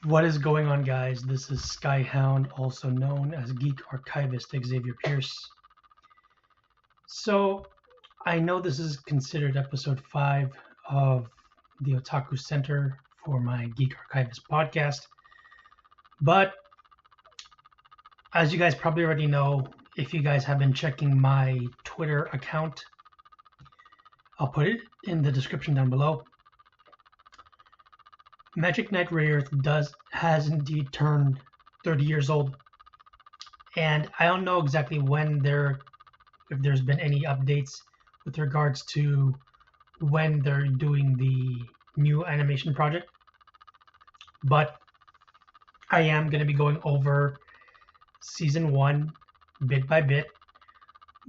What is going on, guys? This is Skyhound, also known as Geek Archivist Xavier Pierce. So, I know this is considered episode 5 of the Otaku Center for my Geek Archivist podcast, but as you guys probably already know, if you guys have been checking my Twitter account, I'll put it in the description down below. Magic Knight Rayearth has indeed turned 30 years old, and I don't know exactly if there's been any updates with regards to when they're doing the new animation project, but I am going to be going over season 1 bit by bit,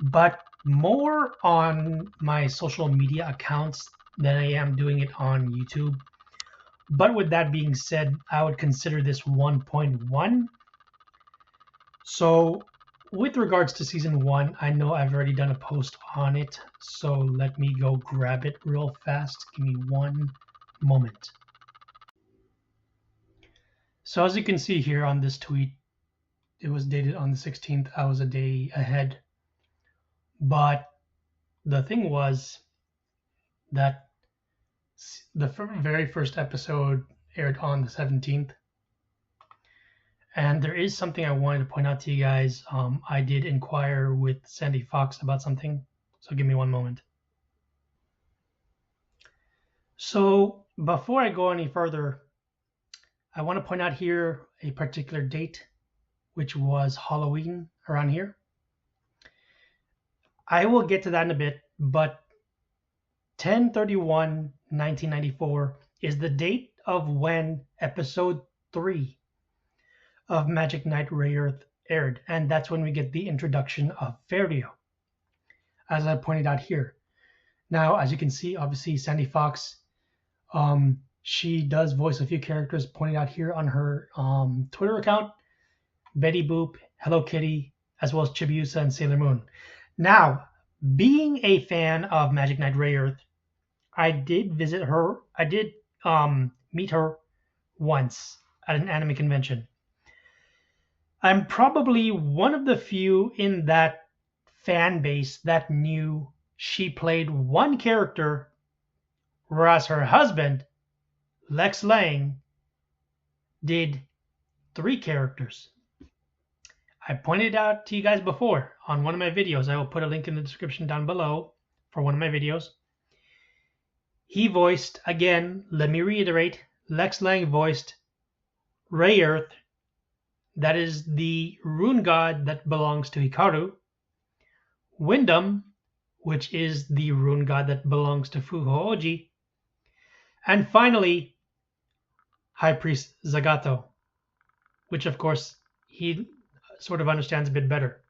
but more on my social media accounts than I am doing it on YouTube. But with that being said, I would consider this 1.1. So with regards to season 1, I know I've already done a post on it, so let me go grab it real fast. Give me one moment. So as you can see here on this tweet, it was dated on the 16th. I was a day ahead. But the thing was that the very first episode aired on the 17th. And there is something I wanted to point out to you guys. I did inquire with Sandy Fox about something, so give me one moment. So before I go any further, I want to point out here a particular date, which was Halloween around here. I will get to that in a bit, but 10/31/1994 is the date of when episode 3 of Magic Knight Rayearth aired, and that's when we get the introduction of Ferio, as I pointed out here. Now, as you can see, obviously Sandy Fox, she does voice a few characters pointed out here on her Twitter account: Betty Boop, Hello Kitty, as well as Chibiusa and Sailor Moon. Now, being a fan of Magic Knight Rayearth, I did visit her. I did meet her once at an anime convention. I'm probably one of the few in that fan base that knew she played one character, whereas her husband, Lex Lang, did 3 characters. I pointed out to you guys before on one of my videos. I will put a link in the description down below for one of my videos. He voiced, again, let me reiterate, Lex Lang voiced Rayearth, that is the rune god that belongs to Hikaru, Wyndham, which is the rune god that belongs to Fuhooji, and finally, High Priest Zagato, which of course he sort of understands a bit better.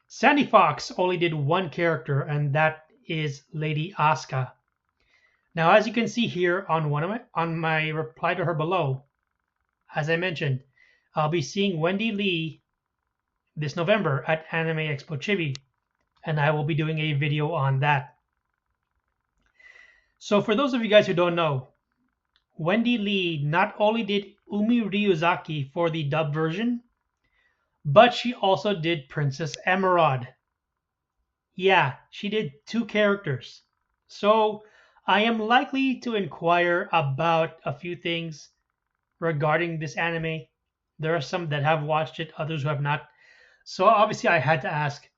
Sandy Fox only did one character, and that is Lady Asuka. Now, as you can see here on my reply to her below, as I mentioned, I'll be seeing Wendy Lee this November at Anime Expo Chibi, and I will be doing a video on that. So for those of you guys who don't know, Wendy Lee not only did Umi Ryuzaki for the dub version, but she also did Princess Emerald. Yeah, she did 2 characters. So I am likely to inquire about a few things regarding this anime. There are some that have watched it, others who have not. So obviously I had to ask.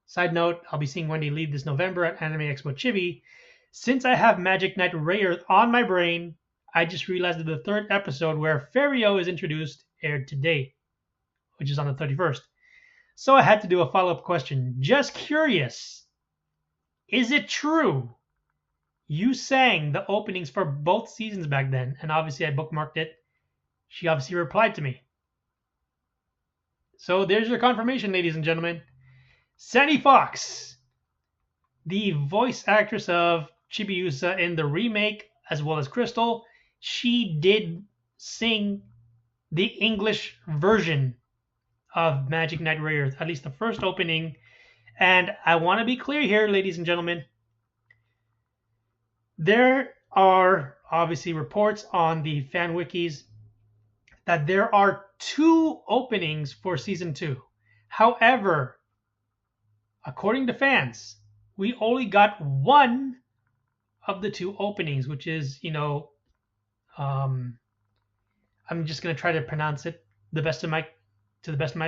Side note, I'll be seeing Wendy Lee this November at Anime Expo Chibi. Since I have Magic Knight Rayearth on my brain, I just realized that the 3rd episode where Ferio is introduced aired today, which is on the 31st. So I had to do a follow-up question. Just curious, is it true you sang the openings for both seasons back then? And obviously I bookmarked it. She obviously replied to me. So there's your confirmation, ladies and gentlemen. Sandy Fox, the voice actress of Chibiusa in the remake, as well as Crystal, she did sing the English version of Magic Knight Rayearth, at least the first opening. And I want to be clear here, ladies and gentlemen. There are obviously reports on the fan wikis that there are 2 openings for season 2. However, according to fans, we only got one of the 2 openings, which is, I'm just gonna try to pronounce it the best of my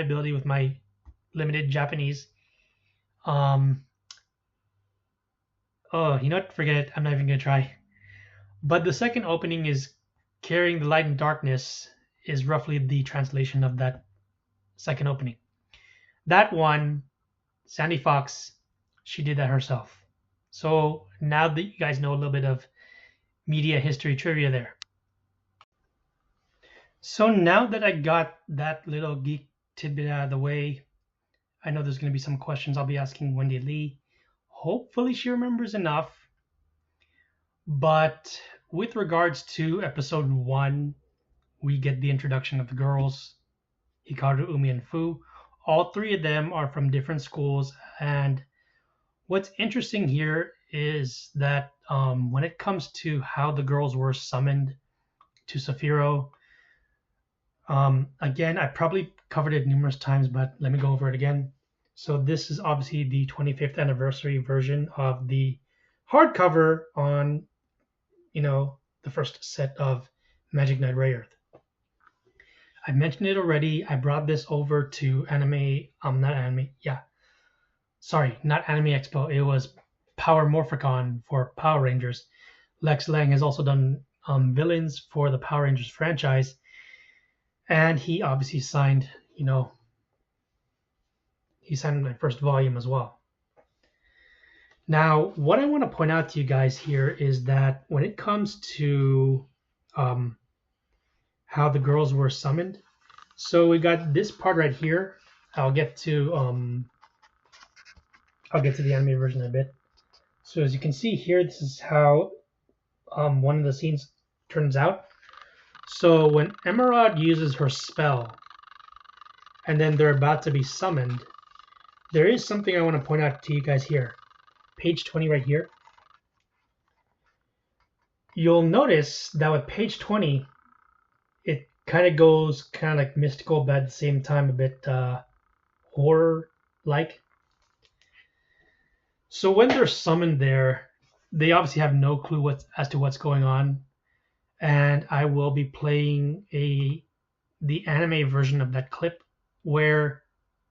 ability with my limited Japanese. Oh, you know what? Forget it. I'm not even gonna try. But the second opening is Carrying the Light and Darkness is roughly the translation of that second opening. That one, Sandy Fox, she did that herself. So now that you guys know a little bit of media history trivia there. So now that I got that little geek tidbit out of the way, I know there's going to be some questions I'll be asking Wendy Lee. Hopefully she remembers enough. But with regards to episode 1, we get the introduction of the girls, Hikaru, Umi, and Fu. All 3 of them are from different schools, and what's interesting here is that when it comes to how the girls were summoned to Sapphiros, again, I probably covered it numerous times, but let me go over it again. So this is obviously the 25th anniversary version of the hardcover on, the first set of Magic Knight Rayearth. I mentioned it already. I brought this over to not Anime Expo. It was Power Morphicon for Power Rangers. Lex Lang has also done villains for the Power Rangers franchise, and he obviously signed, he signed my first volume as well. Now, what I want to point out to you guys here is that when it comes to how the girls were summoned, so we got this part right here. I'll get to the anime version in a bit. So as you can see here, this is how one of the scenes turns out. So when Emerald uses her spell, and then they're about to be summoned, there is something I want to point out to you guys here. Page 20 right here. You'll notice that with page 20, it kind of goes kind of like mystical, but at the same time a bit horror-like. So when they're summoned there, they obviously have no clue as to what's going on, and I will be playing the anime version of that clip where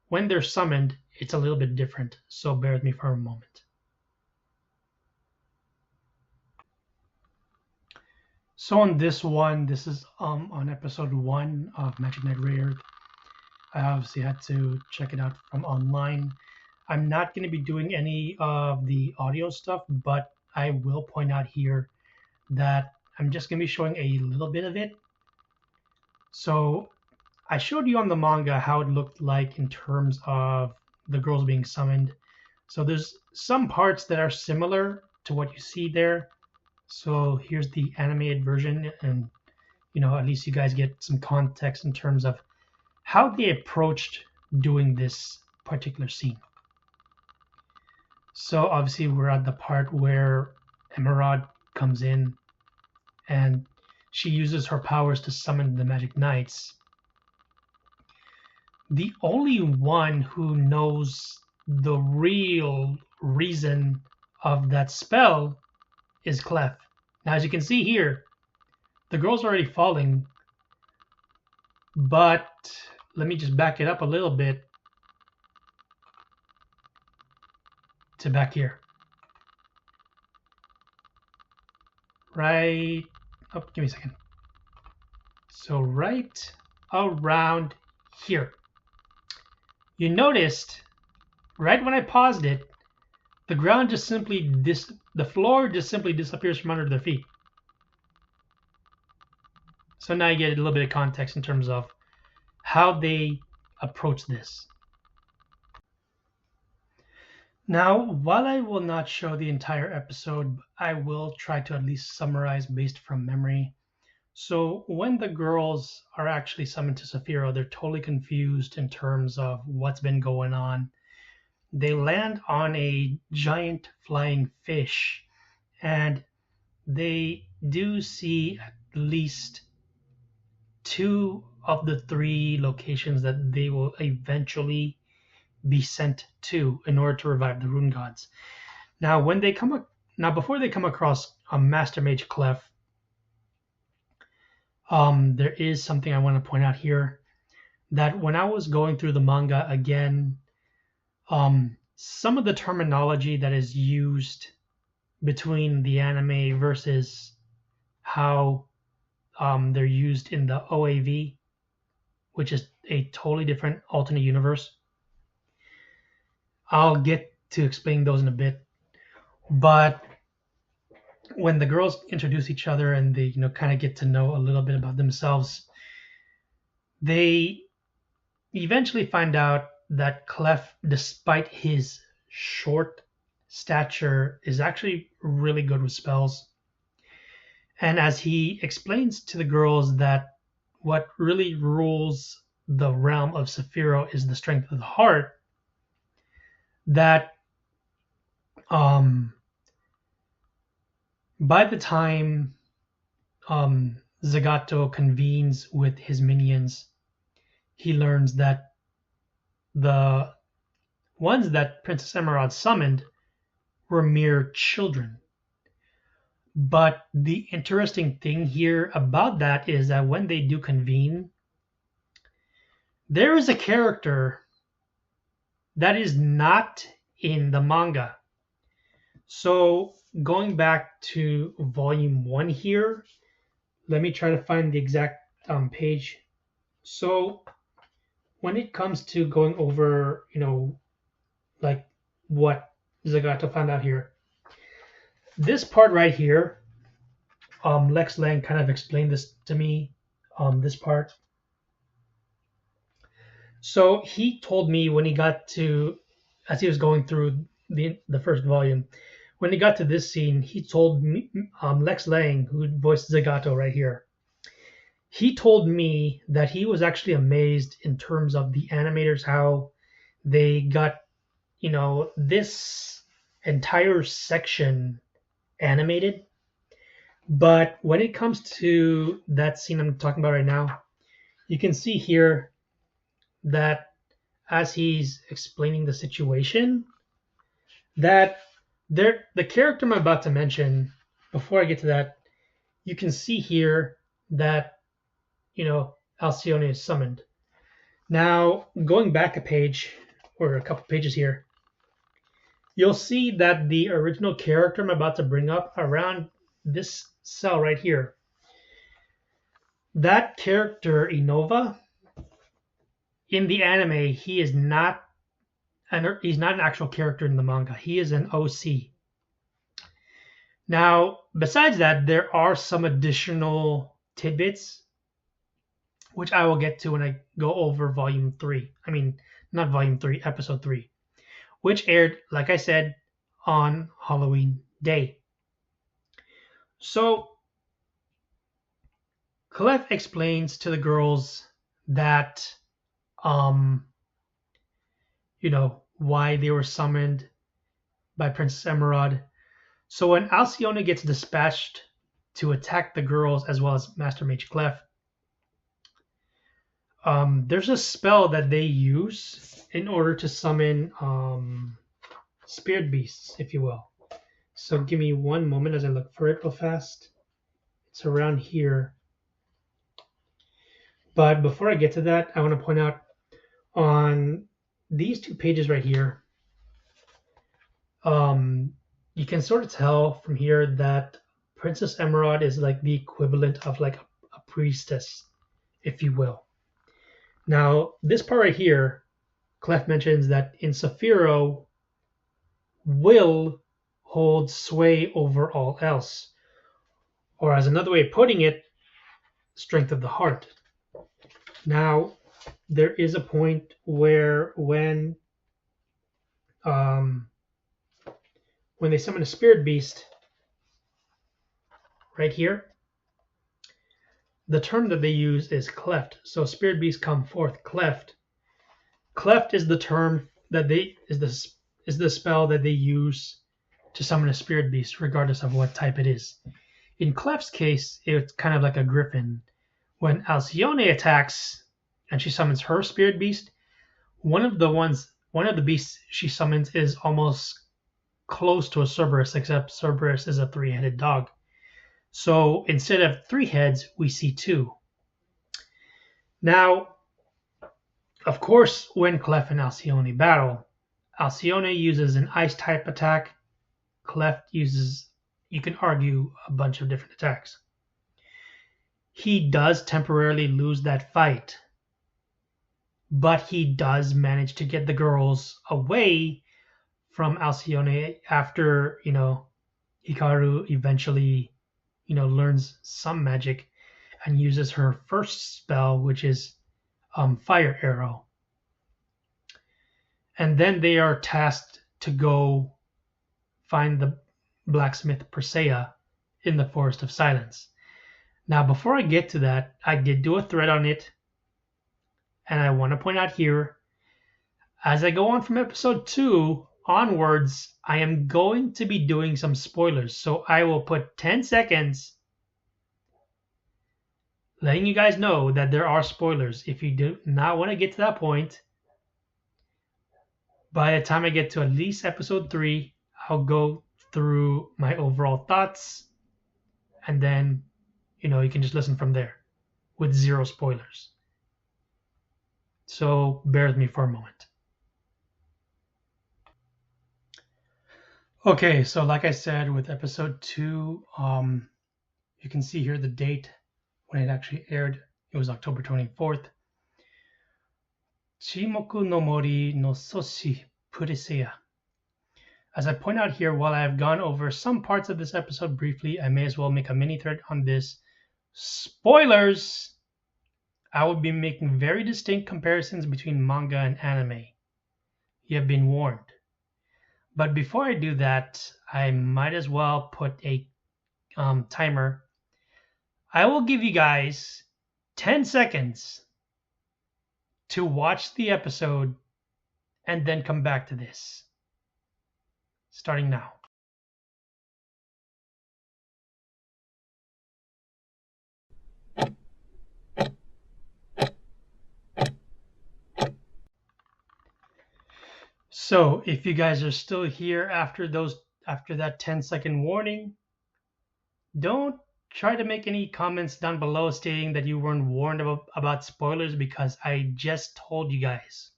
when they're summoned, it's a little bit different. So bear with me for a moment. So on this one, this is on episode 1 of Magic Knight Rayearth. I obviously had to check it out from online. I'm not going to be doing any of the audio stuff, but I will point out here that I'm just going to be showing a little bit of it. So I showed you on the manga how it looked like in terms of the girls being summoned. So there's some parts that are similar to what you see there. So here's the animated version, and at least you guys get some context in terms of how they approached doing this particular scene. So obviously we're at the part where Emerald comes in and she uses her powers to summon the Magic Knights. The only one who knows the real reason of that spell is Clef. Now, as you can see here, the girl's already falling, but let me just back it up a little bit to back here. Right, give me a second. So right around here. You noticed, right when I paused it, the ground just simply the floor just simply disappears from under their feet. So now you get a little bit of context in terms of how they approach this. Now, while I will not show the entire episode, I will try to at least summarize based from memory. So when the girls are actually summoned to Sapphiros, they're totally confused in terms of what's been going on. They land on a giant flying fish, and they do see at least 2 of the 3 locations that they will eventually be sent to in order to revive the rune gods. Now, before they come across a Master Mage Clef, there is something I want to point out here, that when I was going through the manga again, some of the terminology that is used between the anime versus how they're used in the OAV, which is a totally different alternate universe. I'll get to explain those in a bit. But when the girls introduce each other and they, kind of get to know a little bit about themselves, they eventually find out that Clef, despite his short stature, is actually really good with spells. And as he explains to the girls that what really rules the realm of Sephiroth is the strength of the heart, that by the time Zagato convenes with his minions, he learns that the ones that Princess Emerald summoned were mere children. But the interesting thing here about that is that when they do convene, there is a character that is not in the manga. So going back to volume 1 here, let me try to find the exact page. So when it comes to going over, like what Zagato found out here, this part right here, Lex Lang kind of explained this to me, this part. So he told me when he got to, as he was going through the first volume, when he got to this scene, he told me, Lex Lang, who voiced Zagato right here, he told me that he was actually amazed in terms of the animators, how they got, this entire section animated. But when it comes to that scene I'm talking about right now, you can see here that as he's explaining the situation, that the character I'm about to mention, before I get to that, you can see here that, Alcyone is summoned. Now, going back a page, or a couple pages here, you'll see that the original character I'm about to bring up around this cell right here, that character, Inova, in the anime, he's not an actual character in the manga. He is an OC. Now, besides that, there are some additional tidbits, which I will get to when I go over volume 3. I mean, not volume 3, episode 3, which aired, like I said, on Halloween Day. So, Clef explains to the girls that, why they were summoned by Princess Emerald. So when Alcyone gets dispatched to attack the girls as well as Master Mage Clef, there's a spell that they use in order to summon spirit beasts, if you will. So give me one moment as I look for it real fast. It's around here. But before I get to that, I want to point out on these 2 pages right here, you can sort of tell from here that Princess Emerald is like the equivalent of like a priestess, if you will. Now, this part right here, Clef mentions that in Sephiroth, will holds sway over all else. Or as another way of putting it, strength of the heart. Now, there is a point where when they summon a spirit beast, right here, the term that they use is cleft. So spirit beasts come forth cleft. Cleft is the term that is the spell that they use to summon a spirit beast, regardless of what type it is. In Cleft's case, it's kind of like a griffin, When Alcyone attacks and she summons her spirit beast, one of the beasts she summons is almost close to a Cerberus, except Cerberus is a three-headed dog. So instead of 3 heads, we see 2. Now, of course, when Clef and Alcyone battle, Alcyone uses an ice type attack. Clef uses, you can argue, a bunch of different attacks. He does temporarily lose that fight, but he does manage to get the girls away from Alcyone after, Hikaru eventually, learns some magic and uses her first spell, which is Fire Arrow. And then they are tasked to go find the blacksmith Persea in the Forest of Silence. Now, before I get to that, I did do a thread on it, and I want to point out here, as I go on from episode 2 onwards, I am going to be doing some spoilers. So I will put 10 seconds letting you guys know that there are spoilers. If you do not want to get to that point, by the time I get to at least episode 3, I'll go through my overall thoughts, and then, you can just listen from there with 0 spoilers. So bear with me for a moment. Okay, so like I said, with episode 2, you can see here the date when it actually aired. It was October 24th. Chimoku no Mori no Soshi Purisea. As I point out here, while I have gone over some parts of this episode briefly, I may as well make a mini thread on this. Spoilers! I will be making very distinct comparisons between manga and anime. You have been warned. But before I do that, I might as well put a timer. I will give you guys 10 seconds to watch the episode and then come back to this. Starting now. So if you guys are still here after that 10-second warning, don't try to make any comments down below stating that you weren't warned about spoilers, because I just told you guys.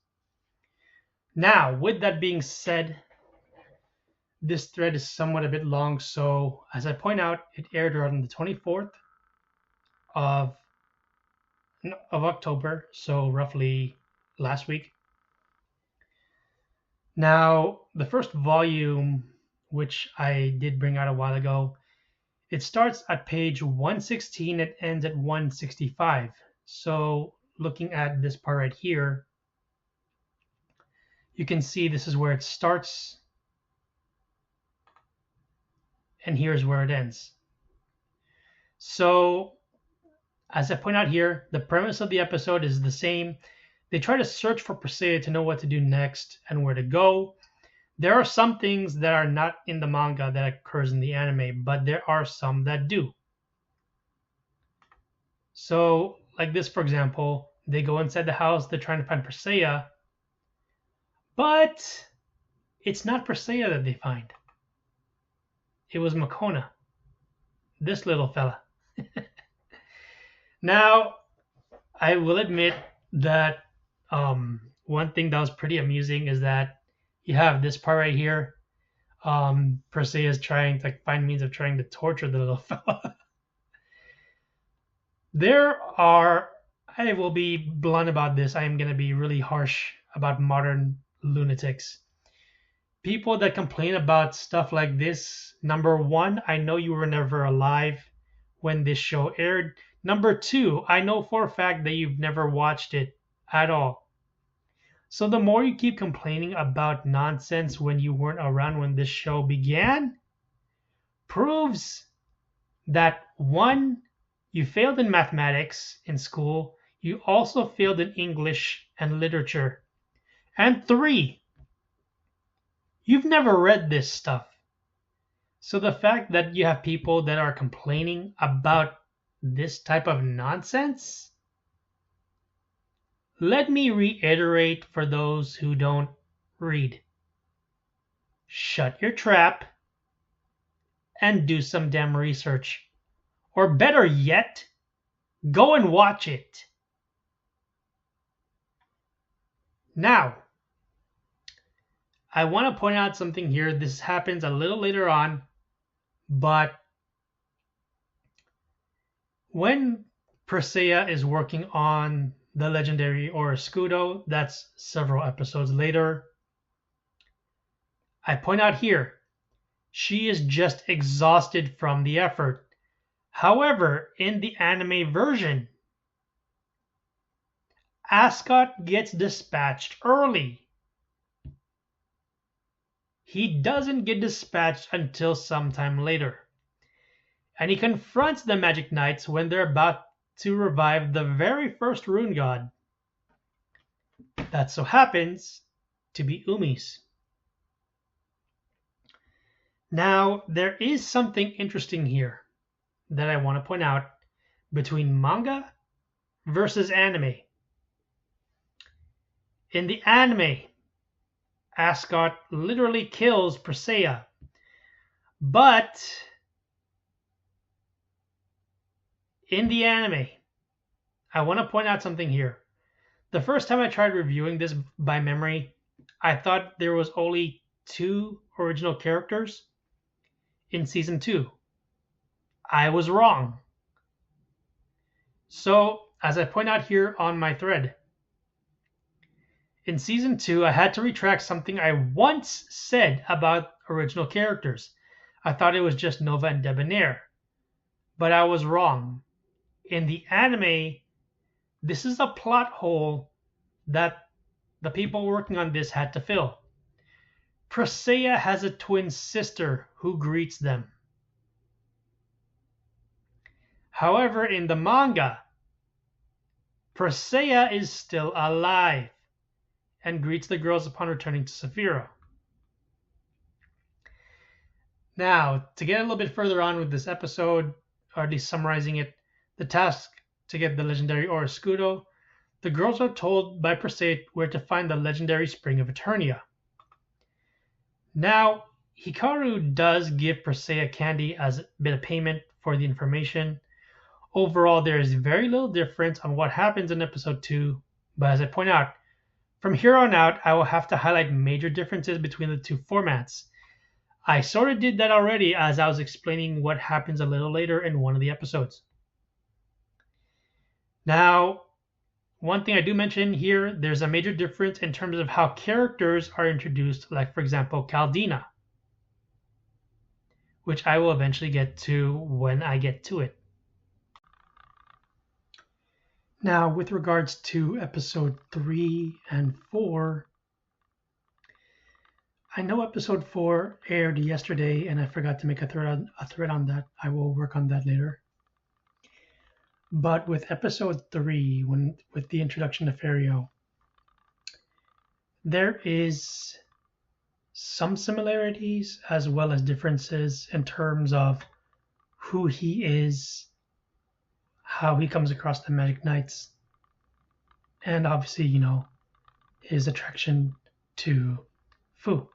Now, with that being said, this thread is somewhat a bit long, so as I point out, it aired on the 24th of October, so roughly last week. Now, the first volume, which I did bring out a while ago, it starts at page 116 and ends at 165. So looking at this part right here, you can see this is where it starts, and here's where it ends. So as I point out here, the premise of the episode is the same. They try to search for Persea to know what to do next and where to go. There are some things that are not in the manga that occurs in the anime, but there are some that do. So, like this, for example, they go inside the house, they're trying to find Persea, but it's not Persea that they find. It was Makona, this little fella. Now, I will admit that one thing that was pretty amusing is that you have this part right here. Persea is trying to find means of trying to torture the little fella. I will be blunt about this. I am going to be really harsh about modern lunatics. People that complain about stuff like this, number 1, I know you were never alive when this show aired. Number 2, I know for a fact that you've never watched it at all. So the more you keep complaining about nonsense when you weren't around when this show began, proves that 1, you failed in mathematics in school, you also failed in English and literature, and 3, you've never read this stuff. So the fact that you have people that are complaining about this type of nonsense? Let me reiterate for those who don't read. Shut your trap and do some damn research. Or better yet, go and watch it. Now, I want to point out something here. This happens a little later on, but when Persea is working on the legendary Oroscudo, that's several episodes later, I point out here, she is just exhausted from the effort. However, in the anime version, Ascot gets dispatched early. He doesn't get dispatched until sometime later. And he confronts the Magic Knights when they're about to revive the very first rune god. That so happens to be Umi's. Now, there is something interesting here that I want to point out between manga versus anime. In the anime, Ascot literally kills Persea, but in the anime, I want to point out something here. The first time I tried reviewing this by memory, I thought there was only 2 original characters in season 2. I was wrong. So, as I point out here on my thread, in season 2, I had to retract something I once said about original characters. I thought it was just Nova and Debonair, but I was wrong. In the anime, this is a plot hole that the people working on this had to fill. Persea has a twin sister who greets them. However, in the manga, Persea is still alive and greets the girls upon returning to Saphira. Now, to get a little bit further on with this episode, or at least summarizing it, the task to get the legendary Oroscudo, the girls are told by Persea where to find the legendary Spring of Eternia. Now, Hikaru does give Persea candy as a bit of payment for the information. Overall, there is very little difference on what happens in episode 2, but as I point out, from here on out, I will have to highlight major differences between the 2 formats. I sort of did that already as I was explaining what happens a little later in one of the episodes. Now, one thing I do mention here, there's a major difference in terms of how characters are introduced, like for example, Caldina, which I will eventually get to when I get to it. Now, with regards to episode 3 and 4, I know episode 4 aired yesterday and I forgot to make a thread on that. I will work on that later. But with episode 3, with the introduction to Ferio, there is some similarities as well as differences in terms of who he is, how he comes across the Magic Knights, and obviously, his attraction to Fu.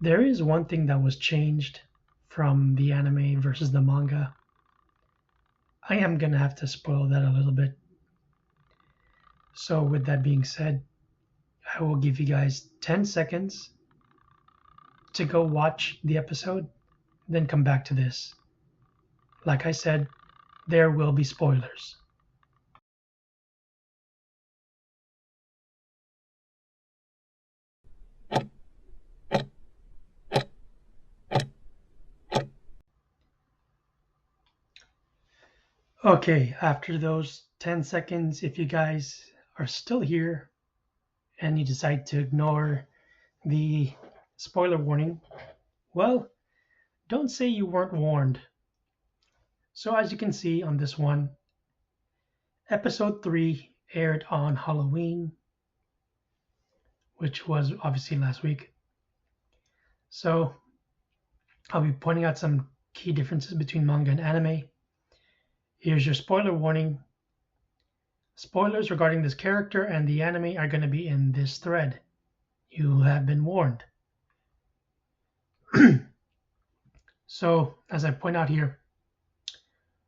There is one thing that was changed from the anime versus the manga. I am going to have to spoil that a little bit. So with that being said, I will give you guys 10 seconds to go watch the episode, then come back to this. Like I said, there will be spoilers. Okay, after those 10 seconds, if you guys are still here and you decide to ignore the spoiler warning, well, don't say you weren't warned. So as you can see on this one, episode 3 aired on Halloween, which was obviously last week. So I'll be pointing out some key differences between manga and anime. Here's your spoiler warning. Spoilers regarding this character and the anime are going to be in this thread. You have been warned. So, as I point out here,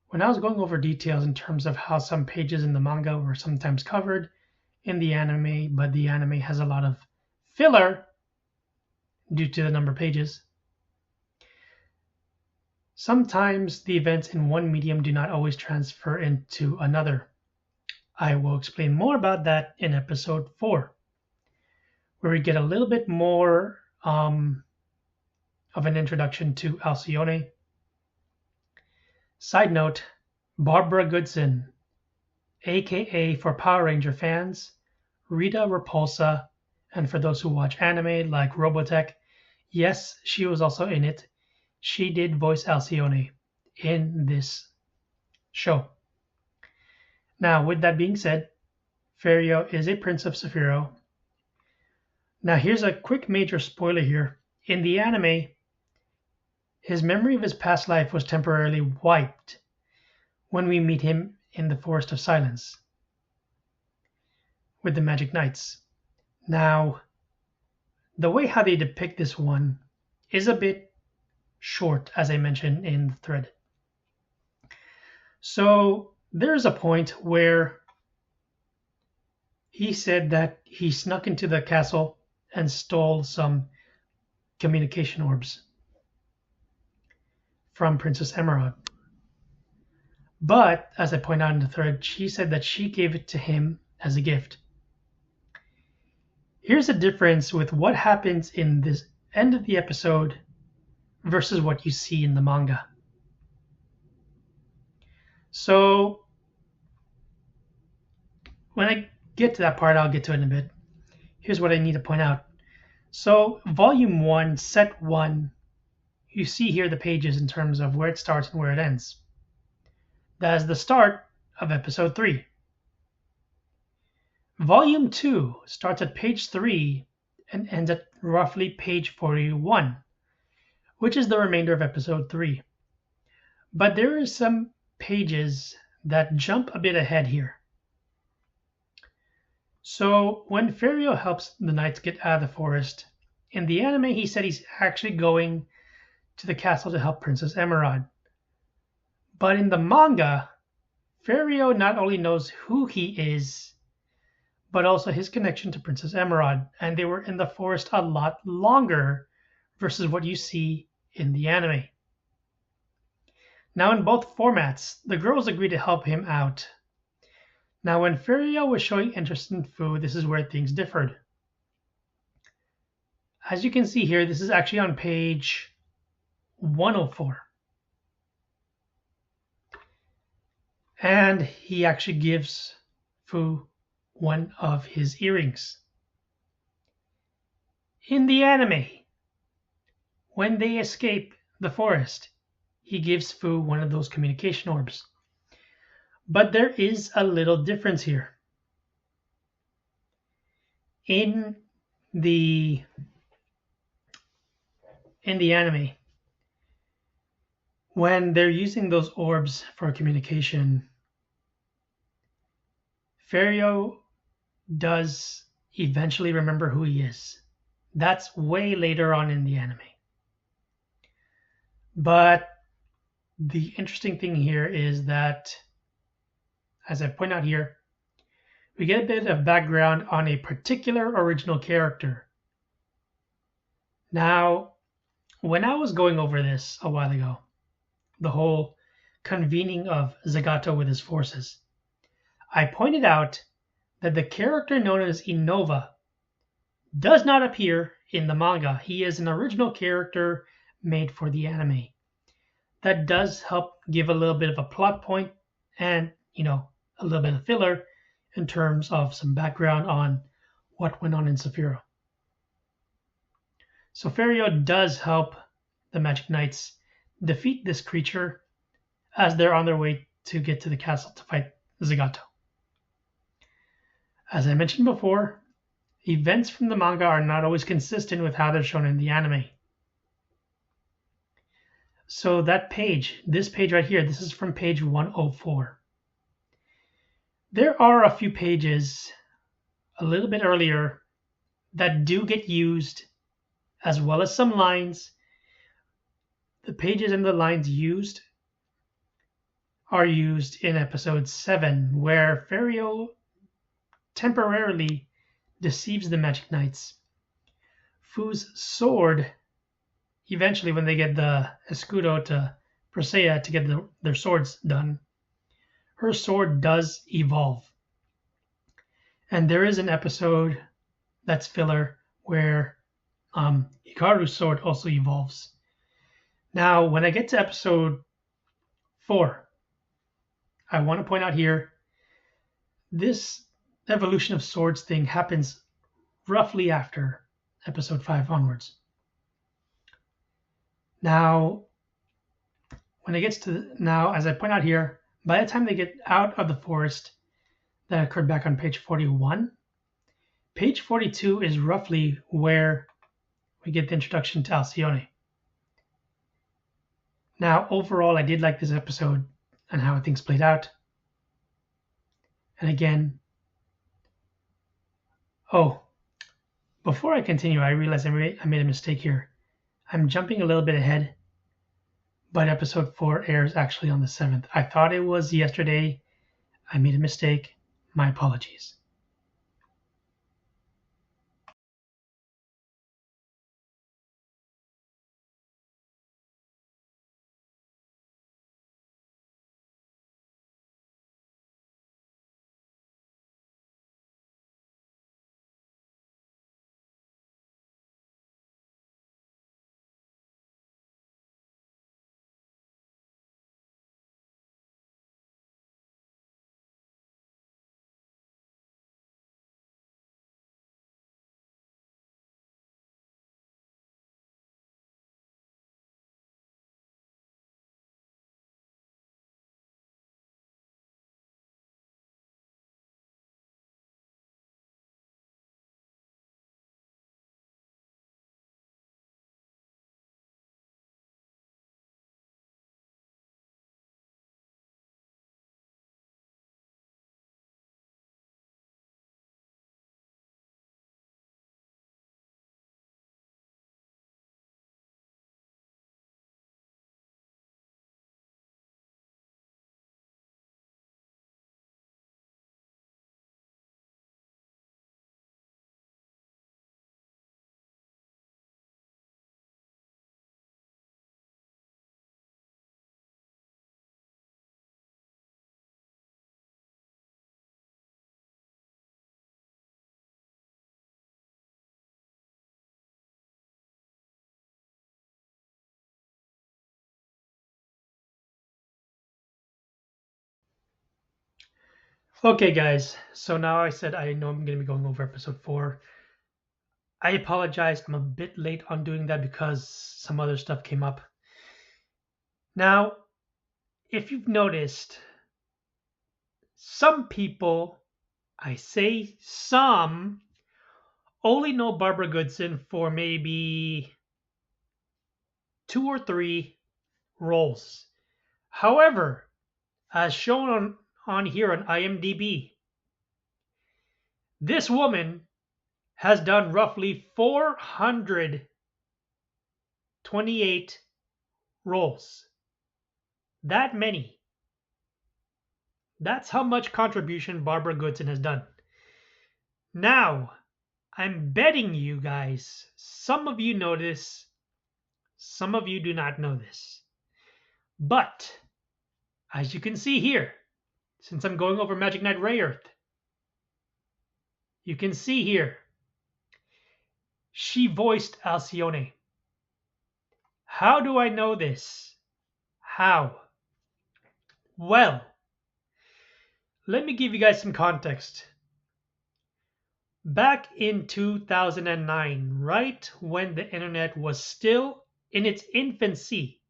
when I was going over details in terms of how some pages in the manga were sometimes covered in the anime, but the anime has a lot of filler due to the number of pages, sometimes the events in one medium do not always transfer into another. I will explain more about that in episode 4, where we get a little bit more of an introduction to Alcyone. Side note, Barbara Goodson, aka for Power Ranger fans, Rita Repulsa, and for those who watch anime like Robotech, yes, she was also in it. She did voice Alcyone in this show. Now, with that being said, Ferio is a prince of Sephiroth. Now, here's a quick major spoiler here. In the anime, his memory of his past life was temporarily wiped when we meet him in the Forest of Silence with the Magic Knights. Now, the way how they depict this one is a bit short, as I mentioned in the thread. So there's a point where he said that he snuck into the castle and stole some communication orbs from Princess Emerald. But, as I point out in the thread, she said that she gave it to him as a gift. Here's a difference with what happens in this end of the episode versus what you see in the manga. So, when I get to that part, I'll get to it in a bit. Here's what I need to point out. So, Volume 1, Set 1, you see here the pages in terms of where it starts and where it ends. That is the start of Episode 3. Volume 2 starts at page 3 and ends at roughly page 41, which is the remainder of Episode 3. But there are some pages that jump a bit ahead here. So when Ferio helps the knights get out of the forest, in the anime he said he's actually going to the castle to help Princess Emerald. But in the manga, Ferio not only knows who he is, but also his connection to Princess Emerald, and they were in the forest a lot longer versus what you see in the anime. Now in both formats, the girls agree to help him out. Now when Ferio was showing interest in food, this is where things differed. As you can see here, this is actually on page 104. And he actually gives Fu one of his earrings. In the anime, when they escape the forest, he gives Fu one of those communication orbs. But there is a little difference here. In the anime, when they're using those orbs for communication, Ferio does eventually remember who he is. That's way later on in the anime. But the interesting thing here is that, as I point out here, we get a bit of background on a particular original character. Now, when I was going over this a while ago, the whole convening of Zagato with his forces, I pointed out that the character known as Innova does not appear in the manga. He is an original character made for the anime. That does help give a little bit of a plot point and, a little bit of filler in terms of some background on what went on in Sephiroth. So Ferio does help the Magic Knights defeat this creature as they're on their way to get to the castle to fight Zagato. As I mentioned before, events from the manga are not always consistent with how they're shown in the anime. So that page, this page right here, this is from page 104. There are a few pages a little bit earlier that do get used, as well as some lines. The pages and the lines used are used in episode 7, where Ferio temporarily deceives the Magic Knights. Fu's sword, eventually when they get the escudo to Presea to get their swords done, her sword does evolve. And there is an episode that's filler where Hikaru's sword also evolves. Now, when I get to episode 4, I want to point out here, this evolution of swords thing happens roughly after episode 5 onwards. Now, when it gets to now, as I point out here, by the time they get out of the forest, that occurred back on page 41. Page 42 is roughly where we get the introduction to Alcyone. Now, overall, I did like this episode and how things played out. And again, before I continue, I realized I made a mistake here. I'm jumping a little bit ahead, but episode 4 airs actually on the 7th. I thought it was yesterday. I made a mistake. My apologies. Okay, guys, so now I said I know I'm going to be going over episode 4. I apologize. I'm a bit late on doing that because some other stuff came up. Now, if you've noticed, some people, I say some, only know Barbara Goodson for maybe 2 or 3 roles. However, as shown on here on IMDb, this woman has done roughly 428 roles. That many. That's how much contribution Barbara Goodson has done. Now, I'm betting you guys, some of you know this, some of you do not know this. But, as you can see here, since I'm going over Magic Knight Rayearth, you can see here, she voiced Alcyone. How do I know this? How? Well, let me give you guys some context. Back in 2009, right when the internet was still in its infancy,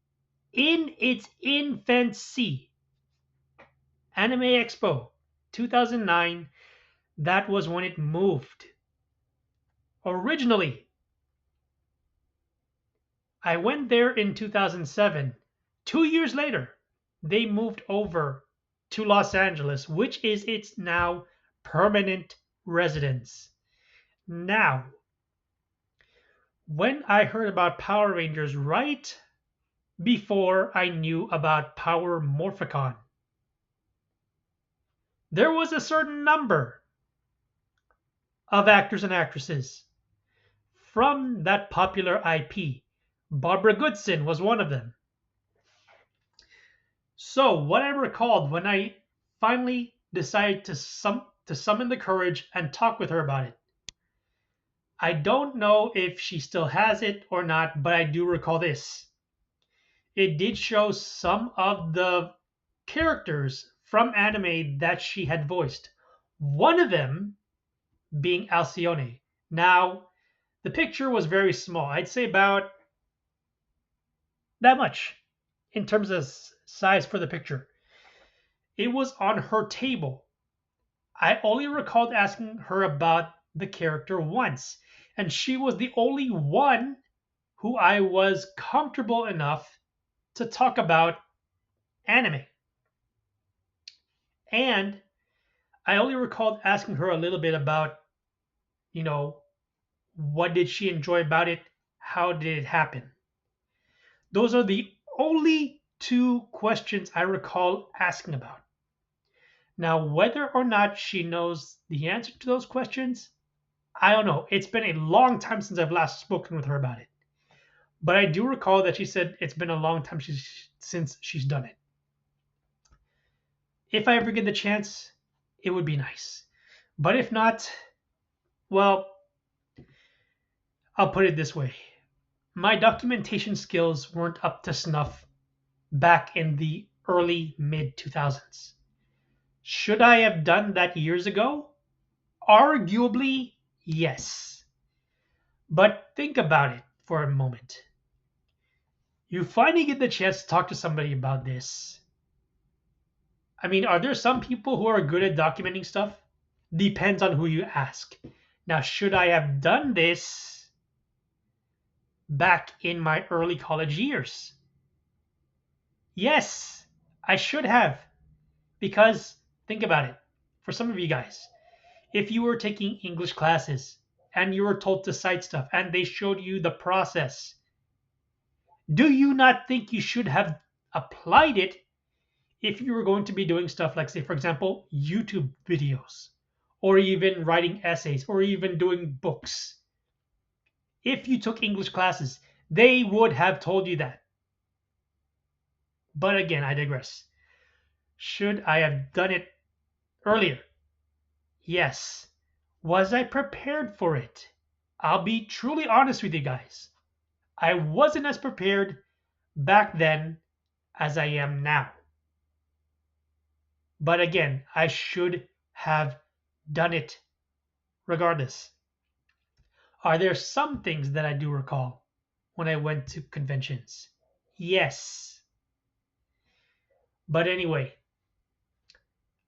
Anime Expo 2009, that was when it moved. Originally, I went there in 2007 2 years later, they moved over to Los Angeles, which is its now permanent residence. Now, when I heard about Power Rangers right before I knew about Power Morphicon, there was a certain number of actors and actresses from that popular IP. Barbara Goodson was one of them. So, what I recalled when I finally decided to summon the courage and talk with her about it, I don't know if she still has it or not, but I do recall this. It did show some of the characters from anime that she had voiced. One of them being Alcyone. Now, the picture was very small. I'd say about that much in terms of size for the picture. It was on her table. I only recalled asking her about the character once, and she was the only one who I was comfortable enough to talk about anime. And I only recalled asking her a little bit about, you know, what did she enjoy about it? How did it happen? Those are the only two questions I recall asking about. Now, whether or not she knows the answer to those questions, I don't know. It's been a long time since I've last spoken with her about it. But I do recall that she said it's been a long time since she's done it. If I ever get the chance, it would be nice. But if not, well, I'll put it this way. My documentation skills weren't up to snuff back in the early mid 2000s. Should I have done that years ago? Arguably, yes. But think about it for a moment. You finally get the chance to talk to somebody about this. I mean, are there some people who are good at documenting stuff? Depends on who you ask. Now, should I have done this back in my early college years? Yes, I should have. Because, think about it. For some of you guys, if you were taking English classes and you were told to cite stuff and they showed you the process, do you not think you should have applied it if you were going to be doing stuff like, say, for example, YouTube videos, or even writing essays, or even doing books? If you took English classes, they would have told you that. But again, I digress. Should I have done it earlier? Yes. Was I prepared for it? I'll be truly honest with you guys. I wasn't as prepared back then as I am now. But again, I should have done it regardless. Are there some things that I do recall when I went to conventions? Yes. But anyway,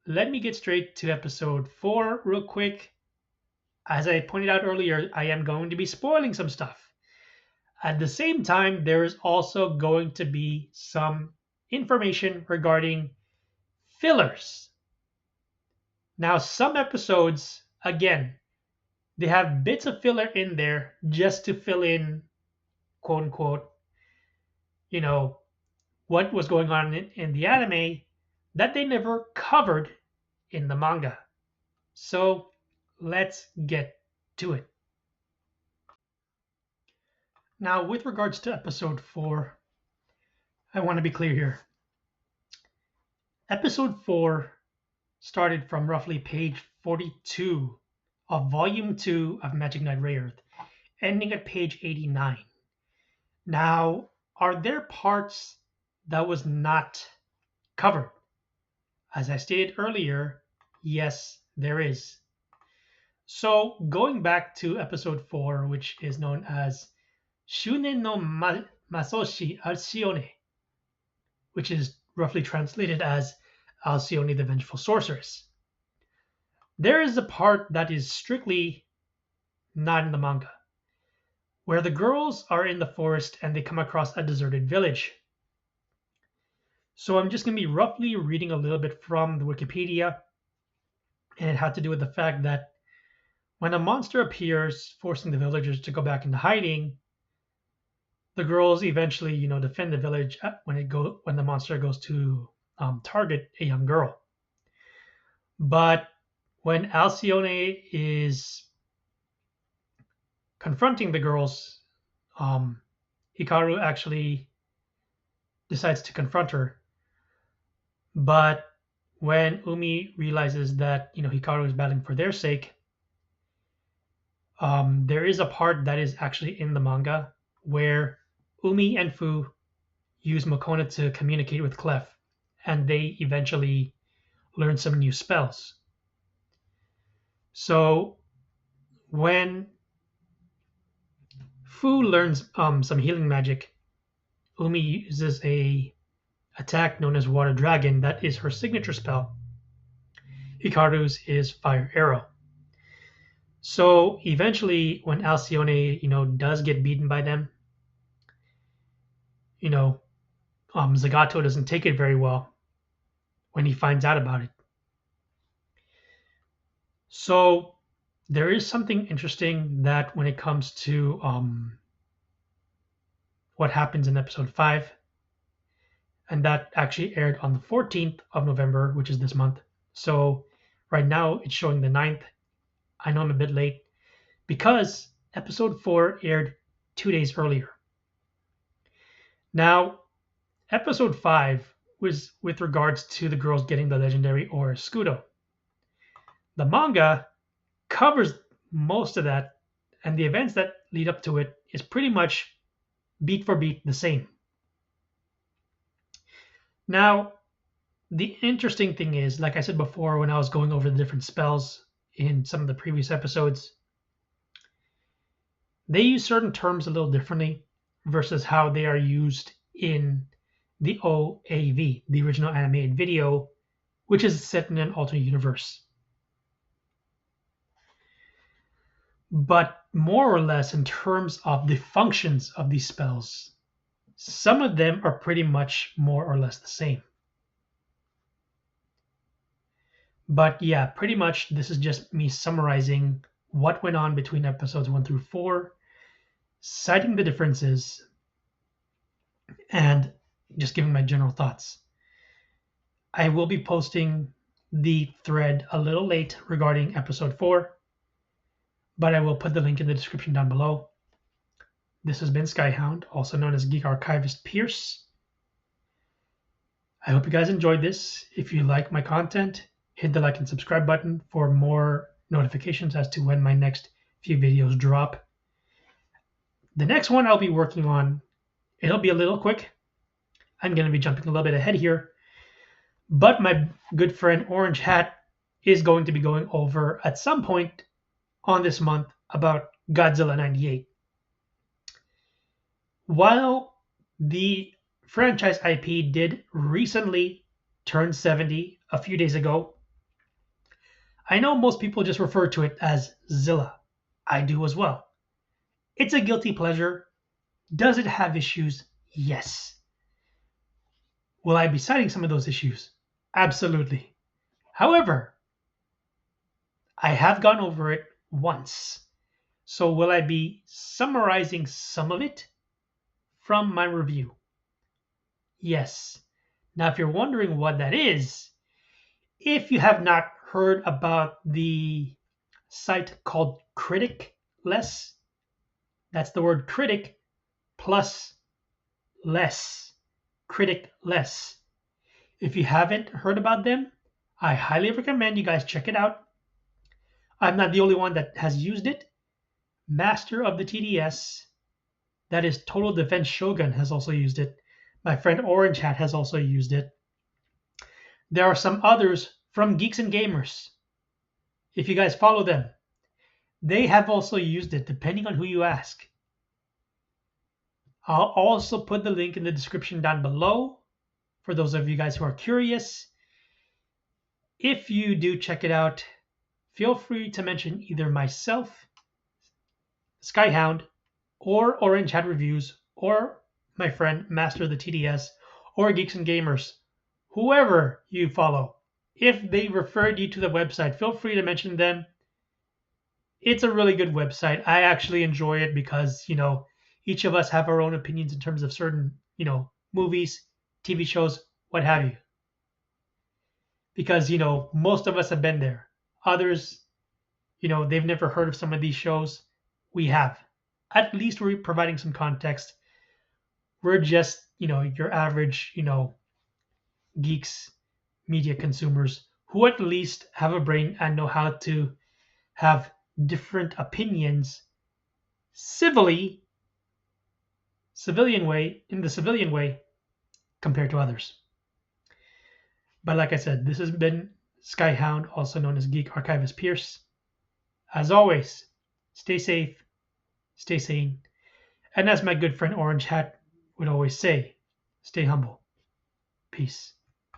let me get straight to episode 4 real quick. As I pointed out earlier, I am going to be spoiling some stuff. At the same time, there is also going to be some information regarding fillers. Now, some episodes, again, they have bits of filler in there just to fill in, quote unquote, what was going on in the anime that they never covered in the manga. So let's get to it. Now, with regards to episode 4, I want to be clear here. Episode 4 started from roughly page 42 of volume 2 of Magic Knight Rayearth, ending at page 89. Now, are there parts that was not covered? As I stated earlier, yes, there is. So, going back to episode 4, which is known as Shunen no Masoshi Alcyone, which is roughly translated as Alcyone the Vengeful Sorceress. There is a part that is strictly not in the manga, where the girls are in the forest and they come across a deserted village. So I'm just going to be roughly reading a little bit from the Wikipedia, and it had to do with the fact that when a monster appears, forcing the villagers to go back into hiding, the girls eventually, defend the village when the monster goes to target a young girl. But when Alcyone is confronting the girls, um, Hikaru actually decides to confront her. But when Umi realizes that Hikaru is battling for their sake, there is a part that is actually in the manga where Umi and Fu use Makona to communicate with Clef, and they eventually learn some new spells. So when Fu learns some healing magic, Umi uses a attack known as Water Dragon. That is her signature spell. Hikaru's is Fire Arrow. So eventually, when Alcyone, does get beaten by them, Zagato doesn't take it very well when he finds out about it. So there is something interesting that when it comes to what happens in episode 5, and that actually aired on the 14th of November, which is this month. So right now it's showing the 9th. I know I'm a bit late because episode 4 aired 2 days earlier. Now, episode 5 was with regards to the girls getting the legendary Aura Scudo. The manga covers most of that, and the events that lead up to it is pretty much beat for beat the same. Now, the interesting thing is, like I said before when I was going over the different spells in some of the previous episodes, they use certain terms a little differently versus how they are used in the OAV, the original animated video, which is set in an alternate universe. But more or less in terms of the functions of these spells, some of them are pretty much more or less the same. But yeah, pretty much this is just me summarizing what went on between episodes 1 through 4, citing the differences, and just giving my general thoughts. I will be posting the thread a little late regarding episode 4, but I will put the link in the description down below. This has been Skyhound, also known as Geek Archivist Pierce. I hope you guys enjoyed this. If you like my content, hit the like and subscribe button for more notifications as to when my next few videos drop. The next one I'll be working on, it'll be a little quick. I'm going to be jumping a little bit ahead here. But my good friend Orange Hat is going to be going over at some point on this month about Godzilla 98. While the franchise IP did recently turn 70 a few days ago, I know most people just refer to it as Zilla. I do as well. It's a guilty pleasure. Does it have issues? Yes. Will I be citing some of those issues? Absolutely. However, I have gone over it once. So will I be summarizing some of it from my review? Yes. Now, if you're wondering what that is, if you have not heard about the site called Critic-less, that's the word critic plus less. Critic-less. If you haven't heard about them, I highly recommend you guys check it out. I'm not the only one that has used it. Master of the TDS, that is Total Defense Shogun, has also used it. My friend Orange Hat has also used it. There are some others from Geeks and Gamers. If you guys follow them, they have also used it, depending on who you ask. I'll also put the link in the description down below for those of you guys who are curious. If you do check it out, feel free to mention either myself, Skyhound, or Orange Hat Reviews, or my friend Master of the TDS, or Geeks and Gamers, whoever you follow, if they referred you to the website, feel free to mention them. It's a really good website. I actually enjoy it because, each of us have our own opinions in terms of certain, movies, TV shows, what have you. Because, most of us have been there. Others, they've never heard of some of these shows. We have. At least we're providing some context. We're just, your average, geeks, media consumers who at least have a brain and know how to have different opinions civilly, in the civilian way, compared to others. But like I said, this has been Skyhound, also known as Geek Archivist Pierce. As always, stay safe, stay sane, and as my good friend Orange Hat would always say, stay humble. Peace.